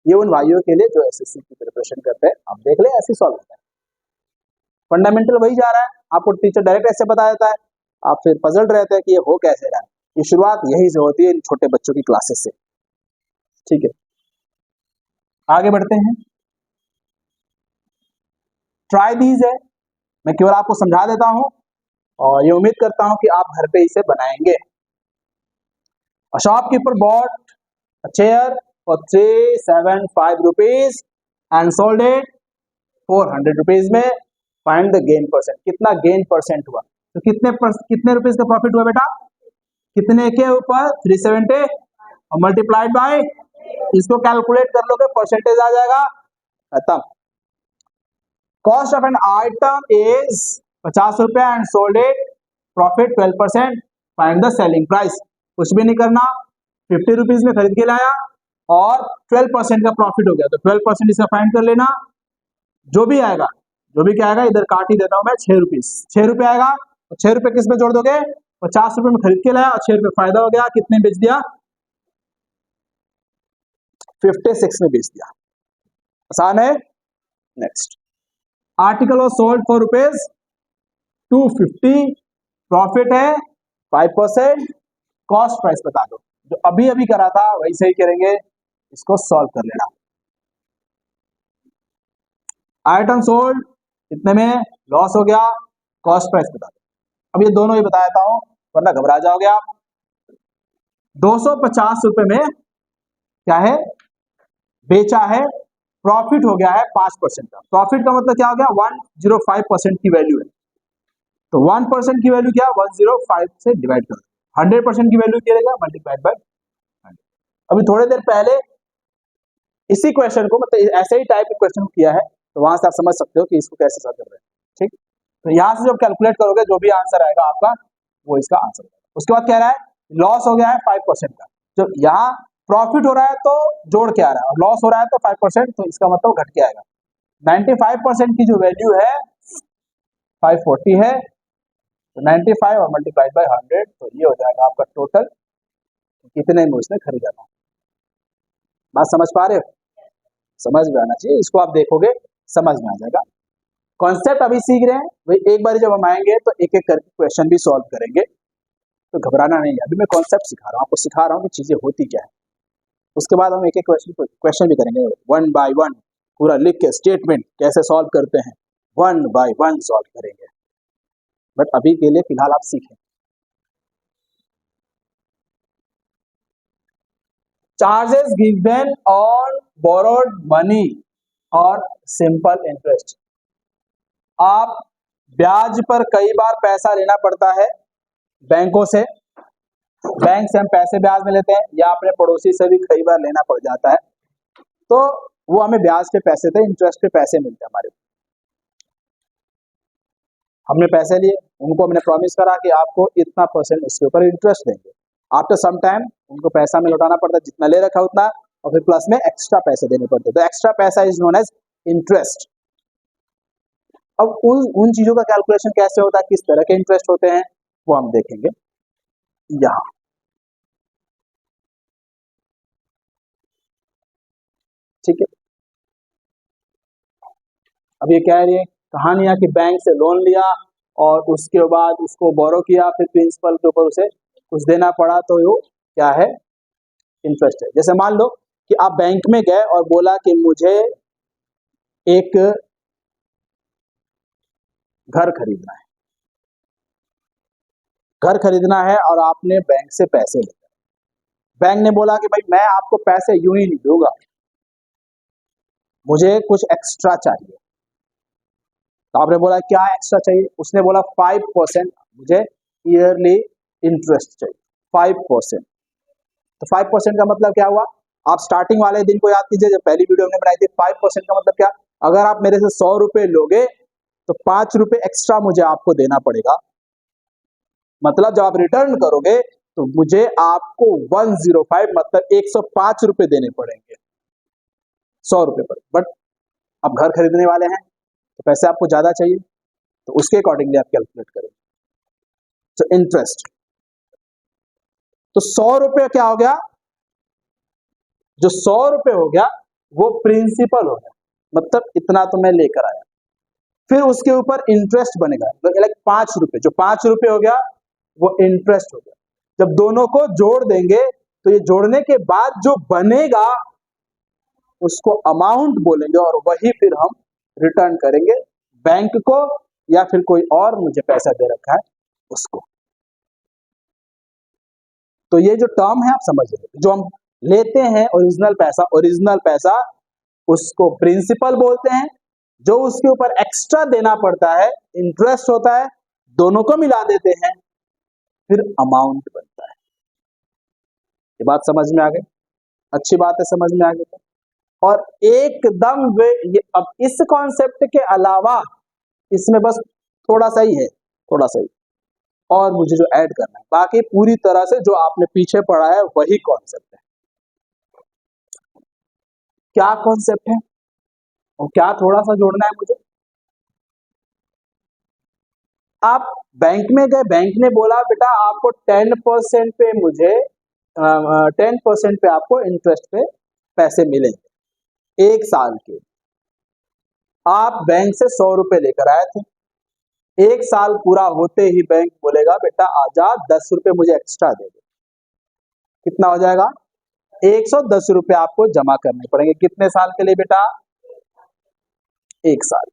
ये उन भाइयों के लिए जो एसएससी की प्रिपरेशन करते हैं, आप देख ले ऐसे सॉल्व होता है, फंडामेंटल वही जा रहा है, आपको टीचर डायरेक्ट ऐसे बता देता है, आप फिर पजल्ड रहते हैं कि ये हो कैसे रहा है। ये शुरुआत यही से होती है इन छोटे बच्चों की क्लासेस से, ठीक है। आगे बढ़ते हैं, ट्राई दीज है, मैं केवल आपको समझा देता हूं और ये उम्मीद करता हूं कि आप घर पे इसे बनाएंगे। A shopkeeper bought a chair for 375 rupees and sold it 400 rupees में, फाइंड द गेन परसेंट, कितना गेन परसेंट हुआ, तो कितने रुपीस का प्रॉफिट हुआ बेटा, कितने के ऊपर 370 और मल्टीप्लाइड बाय, इसको कैलकुलेट कर लोगे परसेंटेज आ जाएगा, खत्म। Cost of an item is 50 रुपया and sold it, profit 12%, find the selling price, कुछ भी नहीं करना, 50 रुपीज में खरीद के लाया और 12% का प्रॉफिट हो गया, तो 12% इसका फाइंड कर लेना, जो भी आएगा, जो भी क्या आएगा इधर काट ही देता हूं मैं, 6 रुपीज, 6 रुपए आएगा, तो 6 रुपए किस में जोड़ दोगे, 50 रुपए में खरीद के लाया और 6 रुपए फायदा हो गया, कितने बेच दिया 56 में बेच दिया, आसान है। Next, article was sold for rupees 250, profit है 5%, कॉस्ट प्राइस बता दो, जो अभी अभी करा था वैसे ही करेंगे, इसको सॉल्व कर लेना। आइटम सोल्ड कितने में, लॉस हो गया, कॉस्ट प्राइस बता दो, अब ये दोनों ही बता देता हूं वरना घबरा जाओगे आप। 250 रुपए में क्या है बेचा है, प्रॉफिट हो गया है 5% का। प्रॉफिट का मतलब क्या हो गया, 105% की वैल्यू है, तो 1% की वैल्यू क्या, 105 से डिवाइड कर, 100% की वैल्यू क्या रहेगा, मल्टीप्लाइड बाय 100। अभी थोड़ी देर पहले इसी क्वेश्चन को, मतलब ऐसे ही टाइप के क्वेश्चन किया है, तो वहां से आप समझ सकते हो कि इसको कैसे सॉल्व कर रहे हैं। ठीक, तो यहाँ से जब कैलकुलेट करोगे जो भी आंसर आएगा आपका वो इसका आंसर होगा। उसके बाद क्या रहा है, लॉस हो गया है 5% का। जब यहाँ प्रॉफिट हो रहा है तो जोड़ के आ रहा है, और लॉस हो रहा है तो 5%, तो इसका मतलब घट के आएगा। 95% की जो वैल्यू है 540 है, तो 95 और मल्टीप्लाइड बाय 100, तो ये हो जाएगा आपका टोटल कितने में उसने खरीदा था। बात समझ पा रहे हो, समझ में आना चाहिए, इसको आप देखोगे समझ में आ जाएगा। कॉन्सेप्ट अभी सीख रहे हैं, वही एक बार जब हम आएंगे तो एक एक करके क्वेश्चन भी सॉल्व करेंगे, तो घबराना नहीं है। अभी मैं कॉन्सेप्ट सिखा रहा हूँ, आपको सिखा रहा हूँ कि चीजें होती क्या है। उसके बाद हम एक एक क्वेश्चन भी करेंगे, 1 बाय 1 पूरा लिख के स्टेटमेंट कैसे सॉल्व करते हैं, 1 बाय 1 सॉल्व करेंगे। बट अभी के लिए फिलहाल आप सीखें। Charges given on borrowed money और सिंपल इंटरेस्ट। आप ब्याज पर कई बार पैसा लेना पड़ता है बैंकों से, बैंक से हम पैसे ब्याज में लेते हैं, या अपने पड़ोसी से भी कई बार लेना पड़ जाता है, तो वो हमें ब्याज पे पैसे थे, इंटरेस्ट पे पैसे मिलते हैं हमारे। हमने पैसे लिए, उनको हमने प्रॉमिस करा कि आपको इतना % इसके ऊपर इंटरेस्ट देंगे। आफ्टर सम टाइम उनको पैसा में लौटाना पड़ता है, जितना ले रखा उतना, और फिर प्लस में एक्स्ट्रा पैसे देने पड़ते हैं, तो एक्स्ट्रा पैसा इज नोन एज इंटरेस्ट। अब उन चीजों का कैलकुलेशन कैसे होता है, किस तरह के इंटरेस्ट होते हैं, वो हम देखेंगे यहाँ। ठीक है, अब ये कह रही है कहानियां कि बैंक से लोन लिया और उसके बाद उसको बोरो किया, फिर प्रिंसिपल के ऊपर उसे कुछ देना पड़ा, तो वो क्या है, इंटरेस्ट है। जैसे मान लो कि आप बैंक में गए और बोला कि मुझे एक घर खरीदना है, घर खरीदना है, और आपने बैंक से पैसे लिए। बैंक ने बोला कि भाई मैं आपको पैसे यूं ही नहीं दूंगा, मुझे कुछ एक्स्ट्रा चाहिए। तो आपने बोला क्या एक्स्ट्रा चाहिए, उसने बोला 5% मुझे ईयरली इंटरेस्ट चाहिए, 5%। तो 5% का मतलब क्या हुआ, आप स्टार्टिंग वाले दिन को याद कीजिए, जब पहली वीडियो हमने बनाई थी। 5% का मतलब क्या, अगर आप मेरे से 100 रुपए लोगे तो 5 रुपए एक्स्ट्रा मुझे आपको देना पड़ेगा। मतलब जब आप रिटर्न करोगे तो मुझे आपको 105 मतलब 105 रुपए देने पड़ेंगे 100 रुपए पर। बट आप घर खरीदने वाले हैं तो पैसे आपको ज्यादा चाहिए, तो उसके अकॉर्डिंगली आप कैलकुलेट करें। तो इंटरेस्ट, तो 100 रुपए क्या हो गया, जो 100 रुपए हो गया वो प्रिंसिपल हो गया, मतलब इतना तो मैं लेकर आया। फिर उसके ऊपर इंटरेस्ट बनेगा, तो लाइक 5 रुपए, जो 5 रुपए हो गया वो इंटरेस्ट हो गया। जब दोनों को जोड़ देंगे तो ये जोड़ने के बाद जो बनेगा उसको अमाउंट बोलेंगे, और वही फिर हम रिटर्न करेंगे बैंक को, या फिर कोई और मुझे पैसा दे रखा है उसको। तो ये जो टर्म है आप समझ रहे, जो हम लेते हैं ओरिजिनल पैसा उसको प्रिंसिपल बोलते हैं, जो उसके ऊपर एक्स्ट्रा देना पड़ता है इंटरेस्ट होता है, दोनों को मिला देते हैं फिर अमाउंट बनता है। ये बात समझ में आ गई, अच्छी बात है, समझ में आ गई। और एकदम ये अब इस कॉन्सेप्ट के अलावा इसमें बस थोड़ा सा ही है, थोड़ा सा ही और मुझे जो ऐड करना है, बाकी पूरी तरह से जो आपने पीछे पढ़ा है वही कॉन्सेप्ट है। क्या कॉन्सेप्ट है और क्या थोड़ा सा जोड़ना है मुझे, आप बैंक में गए, बैंक ने बोला बेटा आपको 10% पे मुझे 10% पे आपको इंटरेस्ट पे पैसे मिलेंगे 1 साल के। आप बैंक से 100 रुपए लेकर आए थे, 1 साल पूरा होते ही बैंक बोलेगा बेटा आजा 10 रुपए मुझे एक्स्ट्रा दे दे। कितना हो जाएगा, 110 रुपए आपको जमा करने पड़ेंगे। कितने साल के लिए बेटा, 1 साल।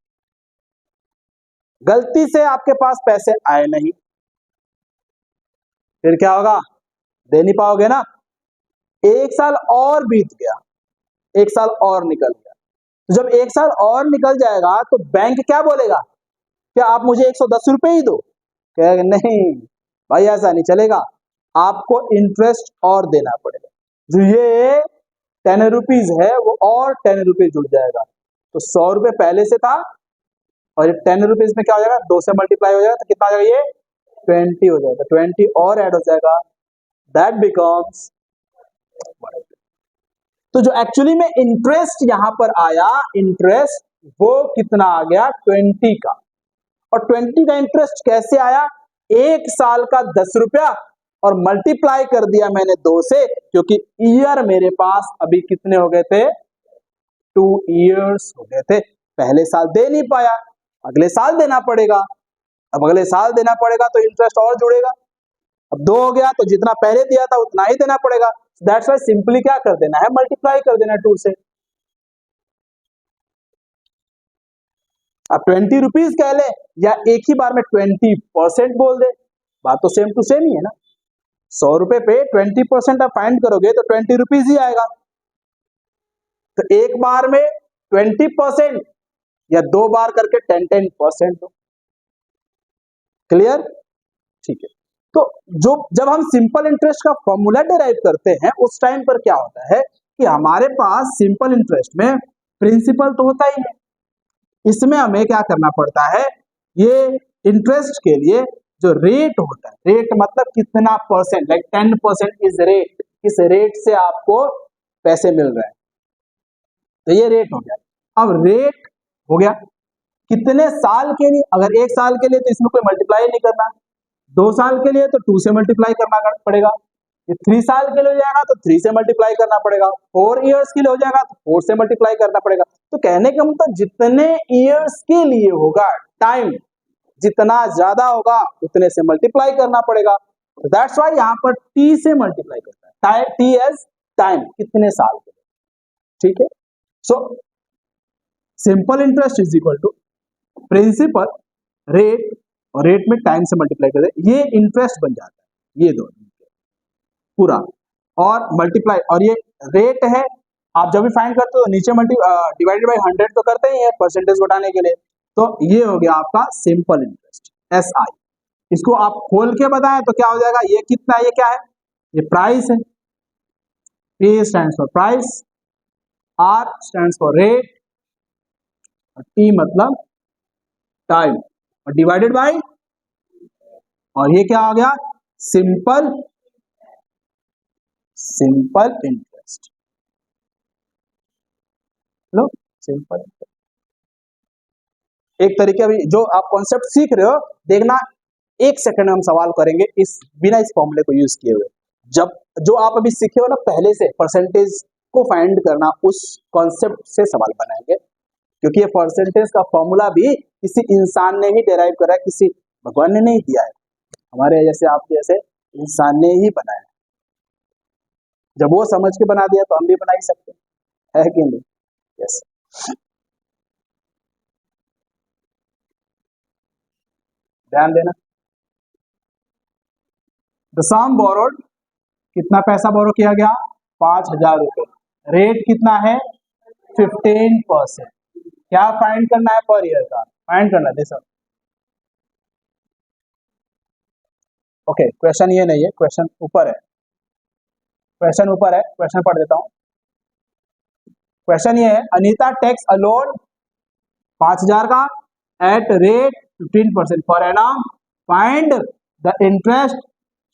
गलती से आपके पास पैसे आए नहीं, फिर क्या होगा, दे नहीं पाओगे ना। 1 साल और बीत गया, 1 साल और निकल गया, तो जब 1 साल और निकल जाएगा तो बैंक क्या बोलेगा, क्या आप मुझे 110 रुपए ही दो? कहेगा नहीं भाई ऐसा नहीं चलेगा, आपको इंटरेस्ट और देना पड़ेगा। जो ये 10 रुपीज है वो और 10 रुपीज जुड़ जाएगा। तो 100 रुपए पहले से था और 10 रुपीज में क्या हो जाएगा, 2 से मल्टीप्लाई हो जाएगा तो कितना हो जाएगा, ये 20 हो जाएगा, 20 और ऐड हो जाएगा, दैट बिकम्स। तो जो एक्चुअली में इंटरेस्ट यहां पर आया, इंटरेस्ट वो कितना आ गया, 20 का। और 20 का इंटरेस्ट कैसे आया, 1 साल का 10 रुपया और मल्टीप्लाई कर दिया मैंने 2 से, क्योंकि ईयर मेरे पास अभी कितने हो गए थे, 2 ईयर्स हो गए थे। पहले साल दे नहीं पाया, अगले साल देना पड़ेगा, अब अगले साल देना पड़ेगा तो इंटरेस्ट और जुड़ेगा। अब 2 हो गया तो जितना पहले दिया था उतना ही देना पड़ेगा। दैट्स व्हाई सिंपली क्या कर देना है, मल्टीप्लाई कर देना 2 से। अब 20 रुपीज कह ले या एक ही बार में 20% बोल दे, बात तो सेम टू सेम ही है ना। 100 रुपए पे 20% आप फाइंड करोगे तो 20 रुपीज ही आएगा। तो एक बार में 20% या 2 बार करके 10% हो। क्लियर? ठीक है। तो जब हम सिंपल इंटरेस्ट का फॉर्मूला डिराइव करते हैं उस टाइम पर क्या होता है कि हमारे पास सिंपल इंटरेस्ट में प्रिंसिपल तो होता ही है, इसमें हमें क्या करना पड़ता है, ये इंटरेस्ट के लिए जो रेट होता है, रेट मतलब कितना परसेंट, लाइक 10% इज रेट, इस रेट से आपको पैसे मिल रहे हैं, तो ये रेट हो गया। अब रेट हो गया कितने साल के लिए, अगर 1 साल के लिए तो इसमें कोई मल्टीप्लाई नहीं करना, 2 साल के लिए तो 2 से मल्टीप्लाई करना पड़ेगा, ये 3 साल के लिए हो जाएगा तो 3 से मल्टीप्लाई करना पड़ेगा, 4 इयर्स के लिए हो जाएगा तो 4 से मल्टीप्लाई करना पड़ेगा। तो कहने का मतलब जितने इयर्स के लिए होगा टाइम, जितना ज्यादा होगा उतने से मल्टीप्लाई करना पड़ेगा। तो दैट्स व्हाई यहाँ पर टी से मल्टीप्लाई करता है, टी एज टाइम, कितने साल के लिए, ठीक है। So simple interest is equal to principal rate, और रेट में टाइम से मल्टीप्लाई कर दे, ये इंटरेस्ट बन जाता है, ये दोनों पूरा और मल्टीप्लाई, और ये रेट है। आप जब भी फाइंड करते हो तो नीचे डिवाइडेड बाय 100 तो करते ही है परसेंटेज घटाने के लिए। तो ये हो गया आपका सिंपल इंटरेस्ट, SI। इसको आप खोल के बताएं तो क्या हो जाएगा, ये कितना, ये क्या है, ये प्राइस है, P stands for price, R stands for rate, और T मतलब टाइम, और डिवाइडेड बाय, और ये क्या हो गया, सिंपल इंटरेस्ट। लो सिंपल, एक तरीके अभी जो आप कॉन्सेप्ट सीख रहे हो, देखना 1 सेकंड में हम सवाल करेंगे इस बिना इस फॉर्मूले को यूज किए हुए। जब जो आप अभी सीखे हो ना पहले से परसेंटेज को फाइंड करना, उस कॉन्सेप्ट से सवाल बनाएंगे, क्योंकि ये परसेंटेज का फॉर्मूला भी किसी इंसान ने ही डिराइव करा है, किसी भगवान ने नहीं दिया है, हमारे जैसे आपके जैसे इंसान ने ही बनाया। जब वो समझ के बना दिया तो हम भी बना ही सकते हैं, है कि नहीं? यस। ध्यान देना, द सम बोरोड, कितना पैसा बोरो किया गया, 5,000 रुपए, रेट कितना है 15%। क्या फाइंड करना है, पर ईयर का फाइंड करना है सर। ओके, क्वेश्चन ये नहीं है, क्वेश्चन ऊपर है, क्वेश्चन ऊपर है, क्वेश्चन पढ़ देता हूं। क्वेश्चन ये है, अनीता टेक्स अ लोन 5,000 का eight rate 15% per annum, find the interest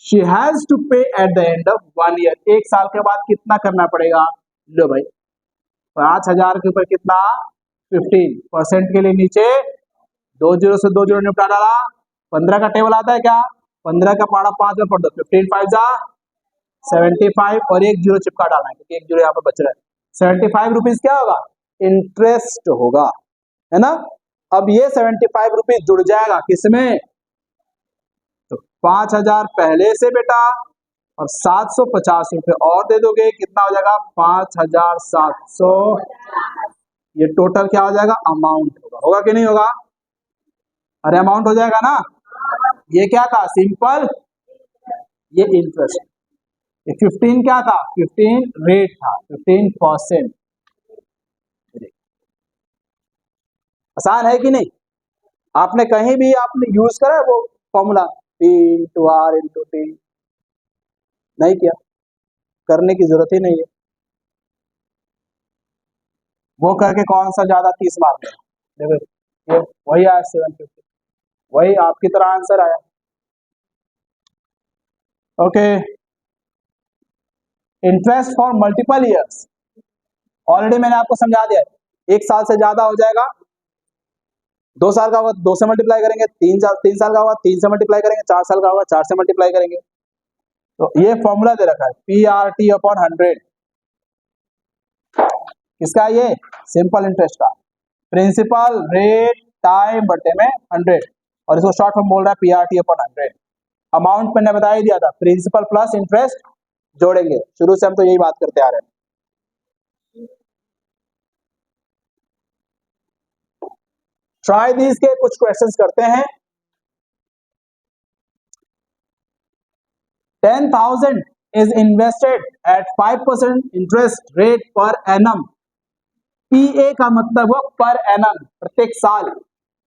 she has to pay at the end of 1 year. 1 साल के बाद कितना करना पड़ेगा, लो भाई 5,000 के ऊपर कितना, 15% के लिए नीचे 2 जीरो से 2 जीरो निपटा डाला, 15 का टेबल आता है क्या, 15 का पाड़ा 5 में पढ़ दो, 15 5 जा 75 और 1 जीरो चिपका डालना है क्योंकि 1 जीरो यहाँ पे बच रहा है। 75 रुपीज क्या होगा, इंटरेस्ट होगा, है ना। अब ये 75 रुपीज जुड़ जाएगा किसमें, तो 5,000 पहले से बेटा और 750 रुपए और दे दोगे, कितना हो जाएगा 5,700। ये टोटल क्या हो जाएगा, अमाउंट होगा कि नहीं होगा, अरे अमाउंट हो जाएगा ना। ये क्या था, सिंपल, ये इंटरेस्ट, ये 15 क्या था, 15 रेट था, 15%। आसान है कि नहीं? आपने कहीं भी आपने यूज करा है वो formula P into R into T? नहीं किया, करने की जरूरत ही नहीं है। वो करके कौन सा ज्यादा 30 मार्क है? देखो ये वही आया 750, वही आपकी तरह आंसर आया। Okay, interest for multiple years, already मैंने आपको समझा दिया, 1 साल से ज्यादा हो जाएगा, 2 साल का होगा 2 से मल्टीप्लाई करेंगे, 3 साल का होगा 3 से मल्टीप्लाई करेंगे, 4 साल का होगा 4 से मल्टीप्लाई करेंगे। तो ये फॉर्मूला दे रखा है PRT अपॉन 100, किसका? ये सिंपल इंटरेस्ट का, प्रिंसिपल रेट टाइम बटे में 100, और इसको शॉर्ट फॉर्म बोल रहा है PRT अपॉन 100। अमाउंट मैंने बता ही दिया था, प्रिंसिपल प्लस इंटरेस्ट जोड़ेंगे, शुरू से हम तो यही बात करते आ रहे हैं। ट्राई दीज के कुछ क्वेश्चंस करते हैं। 10,000 is invested at 5% interest rate per annum. PA का मतलब है पर एनम, प्रत्येक साल।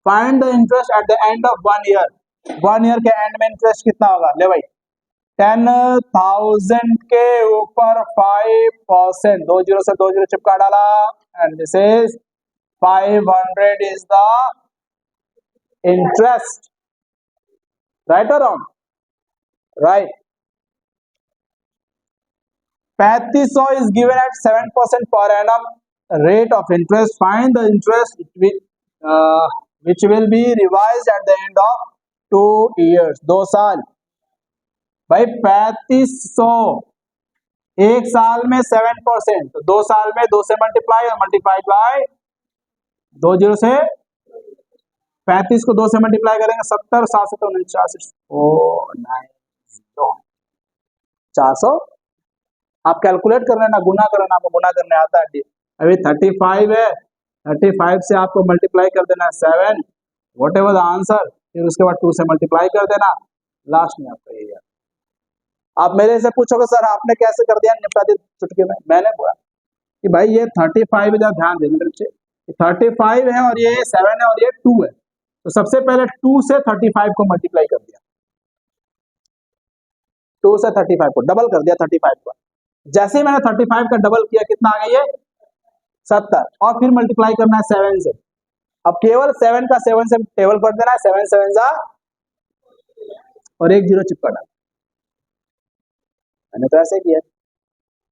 Find the interest eight the end of 1 year, 1 year के एंड में इंटरेस्ट कितना होगा? ले भाई, 10,000 के ऊपर 5%, 2 जीरो से 2 जीरो चिपका डाला, and this is 500 is the interest, right और wrong? Right. 3500 is given at 7% per annum rate of interest. Find the interest which will be revised at the end of 2 years. 2 साल। भाई 3500 1 साल में 7%, तो 2 साल में 2 से मल्टीप्लाई और मल्टीप्लाइड बाय 2 जीरो से 35 को 2 से मल्टीप्लाई करेंगे 70, 7 49, 400। आप कैलकुलेट कर रहे हैं ना, गुना कर रहे हैं, आपको गुना करने आता है। अभी 35 है, 35 से आपको मल्टीप्लाई कर देना 7, वॉट एवर द आंसर, फिर उसके बाद 2 से मल्टीप्लाई कर देना, लास्ट में आपका यही है। आप मेरे से पूछोगे सर आपने कैसे कर दिया, निपटा दिया चुटकी में। मैंने बोला कि भाई ये 35 है, ध्यान देना मेरे बच्चे, 35 है और ये 7 है और ये 2 है, तो सबसे पहले 2 से 35 को मल्टीप्लाई कर दिया, 2 से 35 को डबल कर दिया 35 को। जैसे ही मैंने 35 का डबल किया, कितना आ गया? 70, और फिर मल्टीप्लाई करना है 7 से। अब केवल 7 का 7 से टेबल कर देना है, 7 7 जा और 1 जीरो चिपका डाला। मैंने तो ऐसे किया,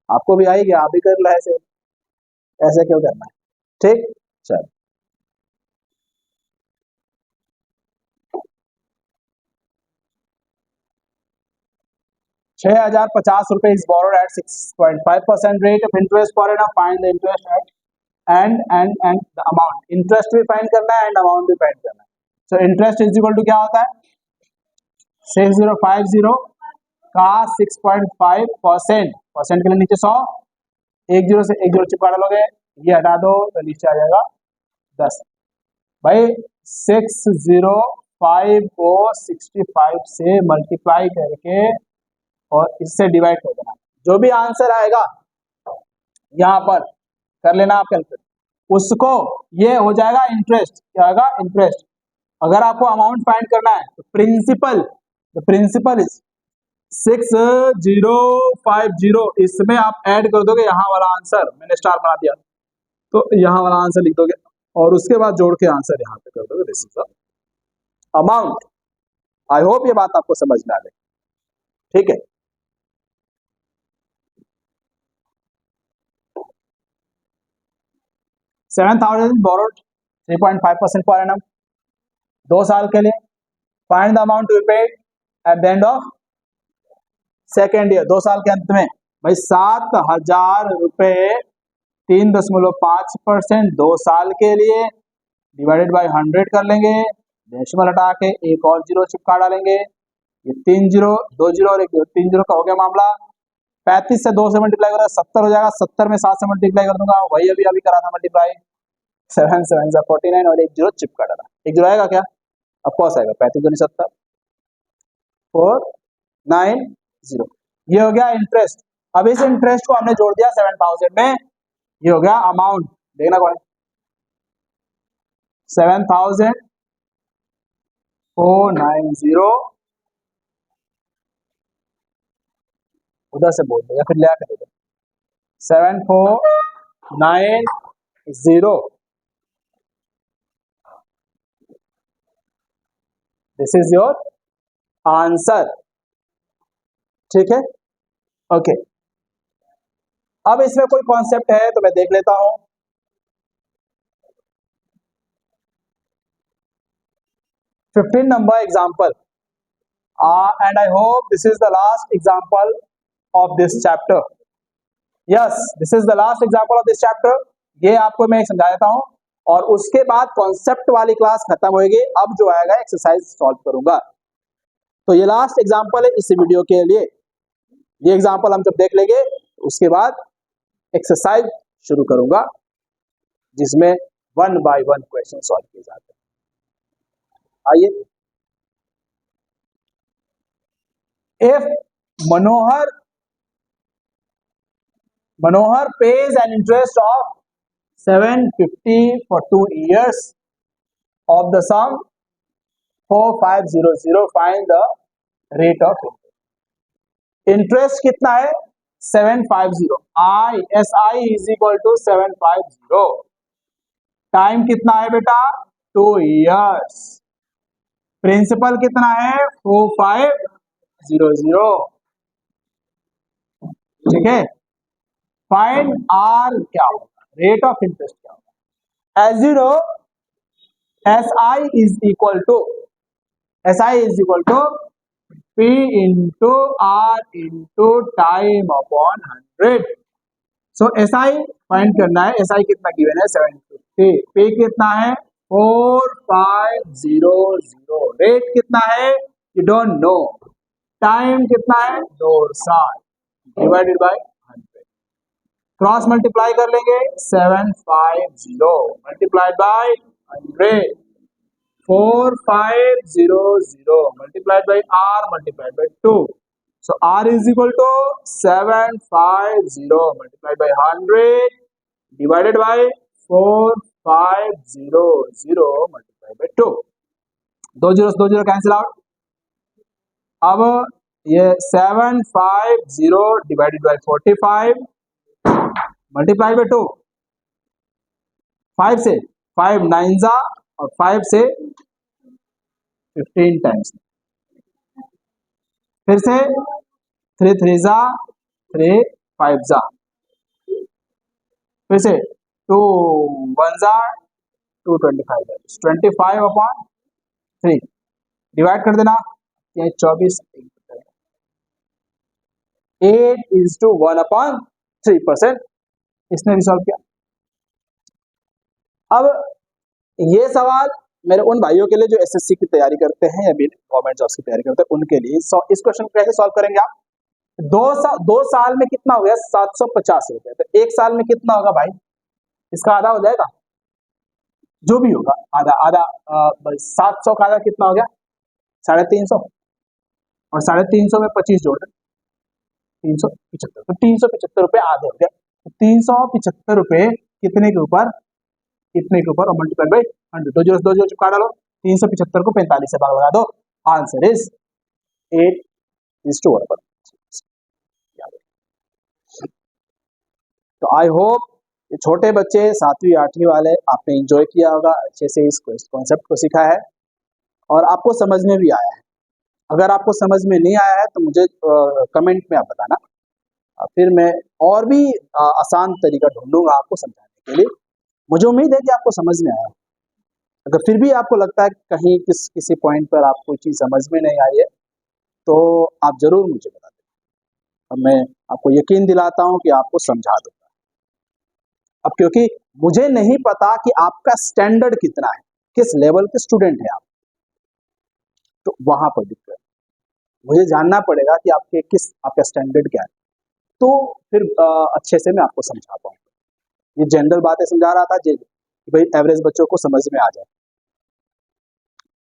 आपको भी आएगी, आप भी कर लो ऐसे। ऐसे क्यों करना है? ठीक, चल। ₹6,050 is borrowed at 6.5% rate of interest per annum. Find the interest at and the amount. Interest भी फाइंड करना है एंड अमाउंट भी फाइंड करना है। So interest is equal to क्या होता है? 6050 का 6.5%, परसेंट के लिए नीचे 100, 1 जीरो से 1 जीरो चिपका डालोगे, ये हटा दो तो नीचे आ जाएगा 10। भाई 605 को 65 से मल्टीप्लाई करके और इससे डिवाइड कर देना, जो भी आंसर आएगा यहाँ पर कर लेना आप कैलकुलेट, उसको ये हो जाएगा इंटरेस्ट। क्या होगा? इंटरेस्ट। अगर आपको अमाउंट फाइंड करना है तो प्रिंसिपल इज 6050, इसमें आप ऐड कर दोगे यहाँ वाला आंसर, मैंने स्टार बना दिया तो यहाँ वाला आंसर लिख दोगे और उसके बाद जोड़ के आंसर यहाँ पे कर दोगे, this is the amount. I hope ये बात आपको समझ में आ गई, ठीक है। $7,000 borrowed 3.5% per annum, 2 साल के लिए। Find the amount to be paid at the end of second year, 2 साल के अंत में। भाई 7,000 रुपए 3.5% 2 साल के लिए डिवाइडेड बाय 100 कर लेंगे, डेसिमल हटा के एक और जीरो चिपका डालेंगे, ये 3 जीरो 2 जीरो और 3 जीरो का हो गया मामला। 35 से 2 से मल्टीप्लाई करेगा 70 हो जाएगा, 70 में 7 से मल्टीप्लाई कर दूंगा, वही अभी करा था मल्टीप्लाई, 7 7 जा 49 और 1 जीरो चिपका डाला। 1 जीरो आएगा क्या? ऑफकोर्स आएगा, 35 दूनी 70, 490। ये हो गया इंटरेस्ट। अब इस इंटरेस्ट को हमने जोड़ दिया 7000 में, ये हो गया अमाउंट। देखना कौन 7,490 उधर से बोल दो या फिर ले आकर दे दो 7,490 दिस इज योर आंसर। ठीक है, ओके। अब इसमें कोई कॉन्सेप्ट है तो मैं देख लेता हूं। 15 number example and I hope this is the last example of this chapter. Yes, this is the last example of this chapter. ये आपको मैं समझा देता हूं और उसके बाद कॉन्सेप्ट वाली क्लास खत्म होगी। अब जो आएगा एक्सरसाइज सॉल्व करूंगा। तो ये लास्ट एग्जांपल है इस वीडियो के लिए। ये एग्जांपल हम जब देख लेंगे उसके बाद एक्सरसाइज शुरू करूंगा जिसमें 1 by 1 क्वेश्चन सॉल्व किए जाते हैं। आइए, if Manohar pays an interest of 750 for 2 years of the sum 4500, find the rate of interest. Interest कितना है 750, SI is equal to 750। Time कितना है बेटा 2 years। प्रिंसिपल कितना है 4500। ठीक है, फाइंड आर क्या होगा, रेट ऑफ इंटरेस्ट क्या होगा। As you know SI is equal to P into R into time upon 100। So SI find करना है। SI कितना गिवन है 750, P कितना है 4500, रेट कितना है यू डोंट नो, टाइम कितना है 2 साल, डिवाइडेड बाय 100। क्रॉस मल्टीप्लाई कर लेंगे 750 multiplied by 100, 4500 multiplied by R multiplied by 2. So R is equal to 750 multiplied by 100 divided by 4500 multiplied by 2. 2 0 cancel out. अब ये 750 डिवाइडेड बाय 45 मल्टीप्लाइड बाय 2, 5 से 5 9 जा और 5 से 15 टाइम्स, फिर से 3 3 जा 3 5 जा, फिर से 2 1 जा 2 25 25 अपॉन 3 डिवाइड कर देना, 24 8 is to 1 upon 3%। इसने रिसॉल्व किया। अब ये सवाल मेरे उन भाइयों के लिए जो SSC की तैयारी करते हैं या गवर्नमेंट जॉब्स की तैयारी करते हैं उनके लिए। इस क्वेश्चन को कैसे सॉल्व करेंगे आप, 2 साल में कितना हो गया 750 रुपए, तो 1 साल में कितना होगा भाई, इसका आधा हो जाएगा, जो भी होगा आधा 700 का आधा कितना हो गया 350, और 350 में 25 जोड़ 375, तो 375 रुपए आधे हो गया। तो 375 रुपए कितने के ऊपर, इतने के ऊपर, और मल्टीप्लाई बाय 100, 2 0 चिपका डालो, 375 को 45 से भाग लगा दो, आंसर इज 8:1। तो आई होप ये छोटे बच्चे 7वीं 8वीं वाले आपने एंजॉय किया होगा, अच्छे से इस कॉन्सेप्ट को सीखा है और आपको समझ में भी आया है। अगर आपको समझ में नहीं आया है तो मुझे कमेंट में आप बताना, फिर मैं और भी आसान तरीका ढूंढूंगा आपको समझाने के लिए। मुझे उम्मीद है कि आपको समझ में आया। अगर फिर भी आपको लगता है कि कहीं किसी पॉइंट पर आपको चीज़ समझ में नहीं आई है तो आप जरूर मुझे बता दें और मैं आपको यकीन दिलाता हूं कि आपको समझा दूंगा। अब क्योंकि मुझे नहीं पता कि आपका स्टैंडर्ड कितना है, किस लेवल के स्टूडेंट हैं आप, तो वहां पर दिक्कत, मुझे जानना पड़ेगा कि आपका स्टैंडर्ड क्या है, तो फिर अच्छे से मैं आपको समझा पाऊंगा। ये जनरल बातें समझा रहा था कि भाई एवरेज बच्चों को समझ में आ जाए।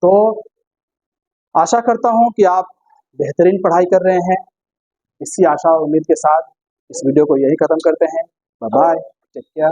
तो आशा करता हूं कि आप बेहतरीन पढ़ाई कर रहे हैं। इसी आशा और उम्मीद के साथ इस वीडियो को यही खत्म करते हैं। Bye bye, take care.